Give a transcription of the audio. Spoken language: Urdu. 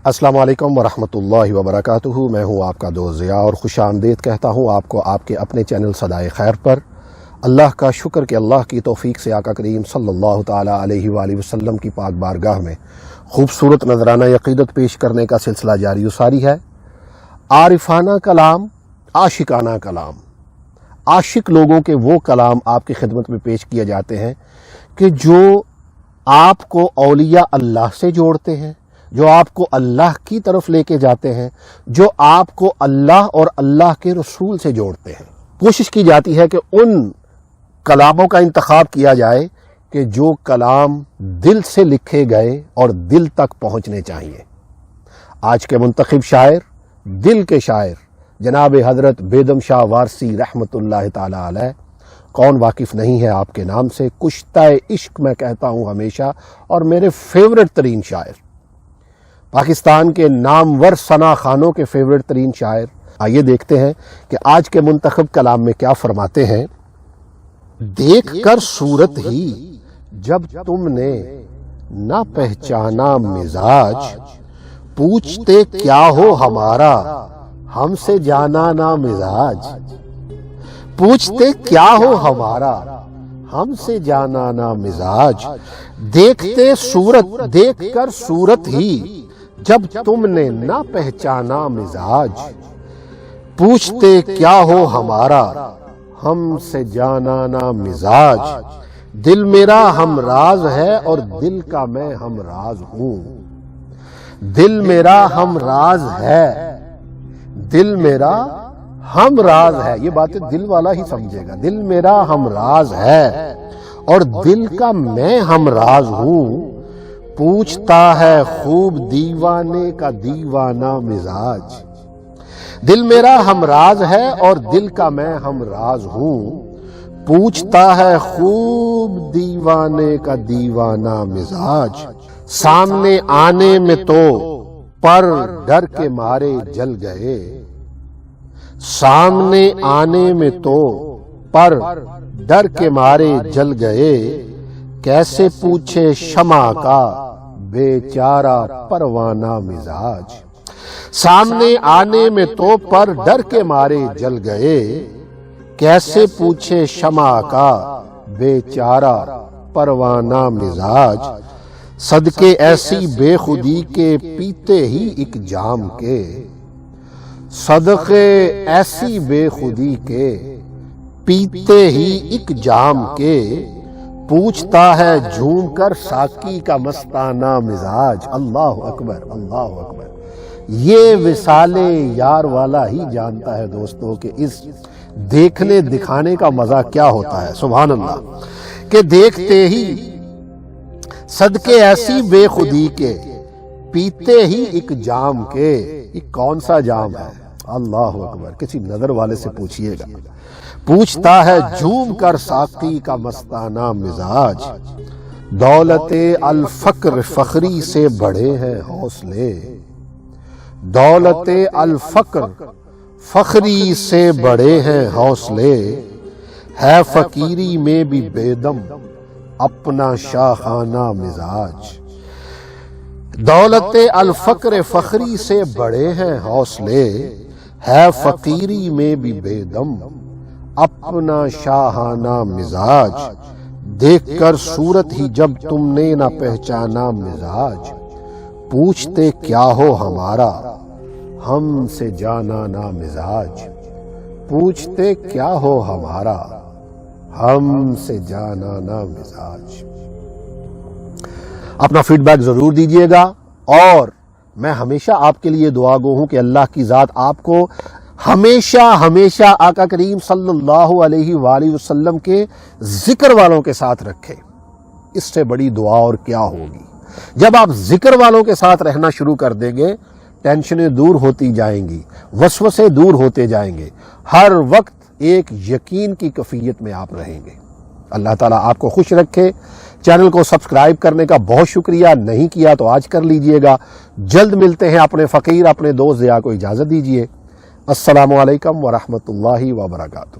السلام علیکم ورحمۃ اللہ وبرکاتہ۔ میں ہوں آپ کا دوست ضیاء اور خوش آمدید کہتا ہوں آپ کو آپ کے اپنے چینل صدائے خیر پر۔ اللہ کا شکر کہ اللہ کی توفیق سے آقا کریم صلی اللہ تعالی علیہ وآلہ وسلم کی پاک بارگاہ میں خوبصورت نذرانہ عقیدت پیش کرنے کا سلسلہ جاری و ساری ہے۔ عارفانہ کلام، عاشقانہ کلام، عاشق لوگوں کے وہ کلام آپ کی خدمت میں پیش کیے جاتے ہیں کہ جو آپ کو اولیاء اللہ سے جوڑتے ہیں، جو آپ کو اللہ کی طرف لے کے جاتے ہیں، جو آپ کو اللہ اور اللہ کے رسول سے جوڑتے ہیں۔ کوشش کی جاتی ہے کہ ان کلاموں کا انتخاب کیا جائے کہ جو کلام دل سے لکھے گئے اور دل تک پہنچنے چاہیے۔ آج کے منتخب شاعر، دل کے شاعر جناب حضرت بیدم شاہ وارسی رحمۃ اللہ تعالی علیہ، کون واقف نہیں ہے آپ کے نام سے، کشتہ عشق میں کہتا ہوں ہمیشہ، اور میرے فیورٹ ترین شاعر، پاکستان کے نامور ثنا خانوں کے فیورٹ ترین شاعر۔ آئیے دیکھتے ہیں کہ آج کے منتخب کلام میں کیا فرماتے ہیں۔ دیکھ کر صورت ہی جب تم نے نہ پہچانا مزاج، پوچھتے کیا ہو ہمارا ہم سے جانا نہ مزاج، پوچھتے کیا ہو ہمارا ہم سے جانا نہ مزاج، دیکھتے صورت دیکھ کر صورت ہی جب تم نے نہ پہچانا مزاج، پوچھتے کیا ہو ہمارا ہم سے جانا نہ مزاج، دل میرا ہم راز ہے اور دل کا میں ہم راز ہوں، دل میرا ہم راز ہے، دل میرا ہم راز ہے، یہ باتیں دل والا ہی سمجھے گا، دل میرا ہم راز ہے اور دل کا میں ہم راز ہوں، پوچھتا ہے خوب دیوانے کا دیوانہ مزاج، دل میرا ہم راز ہے اور دل کا میں ہم راز ہوں، پوچھتا ہے خوب دیوانے کا دیوانہ مزاج، سامنے آنے میں تو پر ڈر کے مارے جل گئے، سامنے آنے میں تو پر ڈر کے مارے جل گئے، کیسے پوچھے شمع کا بیچارہ پروانہ مزاج، سامنے آنے میں تو پر ڈر کے مارے جل گئے، کیسے پوچھے شمع کا بیچارہ پروانہ مزاج، صدقے ایسی بے خودی کے پیتے ہی ایک جام کے، صدقے ایسی بے خودی کے پیتے ہی ایک جام کے، پوچھتا ہے جھوم کر ساقی کا مستانہ مزاج۔ اللہ اکبر، اللہ اکبر۔ یہ وصال یار والا ہی جانتا ہے دوستو کہ اس دیکھنے دکھانے کا مزہ کیا ہوتا ہے، سبحان اللہ، کہ دیکھتے ہی صدقے ایسی بے خودی کے پیتے ہی ایک جام کے، یہ کون سا جام ہے؟ اللہ اکبر، کسی نظر والے سے پوچھئے گا۔ پوچھتا ہے جھوم کر ساقی کا مستانہ مزاج، دولت الفقر فخری سے بڑھے ہیں حوصلے، دولت الفقر فخری سے بڑھے ہیں حوصلے، ہے فقیری میں بھی بیدم اپنا شاخانہ مزاج، دولت الفقر فخری سے بڑھے ہیں حوصلے، ہے فقیری میں بھی بیدم اپنا شاہانہ مزاج، دیکھ کر صورت ہی جب تم نے نہ پہچانا مزاج، پوچھتے کیا ہو ہمارا ہم سے جانا نہ مزاج، پوچھتے کیا ہو ہمارا ہم سے جانا نہ مزاج۔ اپنا فیڈ بیک ضرور دیجیے گا، اور میں ہمیشہ آپ کے لیے دعا گو ہوں کہ اللہ کی ذات آپ کو ہمیشہ ہمیشہ آقا کریم صلی اللہ علیہ وآلہ وسلم کے ذکر والوں کے ساتھ رکھے۔ اس سے بڑی دعا اور کیا ہوگی؟ جب آپ ذکر والوں کے ساتھ رہنا شروع کر دیں گے، ٹینشنیں دور ہوتی جائیں گی، وسوسے دور ہوتے جائیں گے، ہر وقت ایک یقین کی کیفیت میں آپ رہیں گے۔ اللہ تعالیٰ آپ کو خوش رکھے۔ چینل کو سبسکرائب کرنے کا بہت شکریہ، نہیں کیا تو آج کر لیجئے گا۔ جلد ملتے ہیں، اپنے فقیر اپنے دوست ضیاء کو اجازت دیجیے۔ السلام علیکم ورحمۃ اللہ وبرکاتہ۔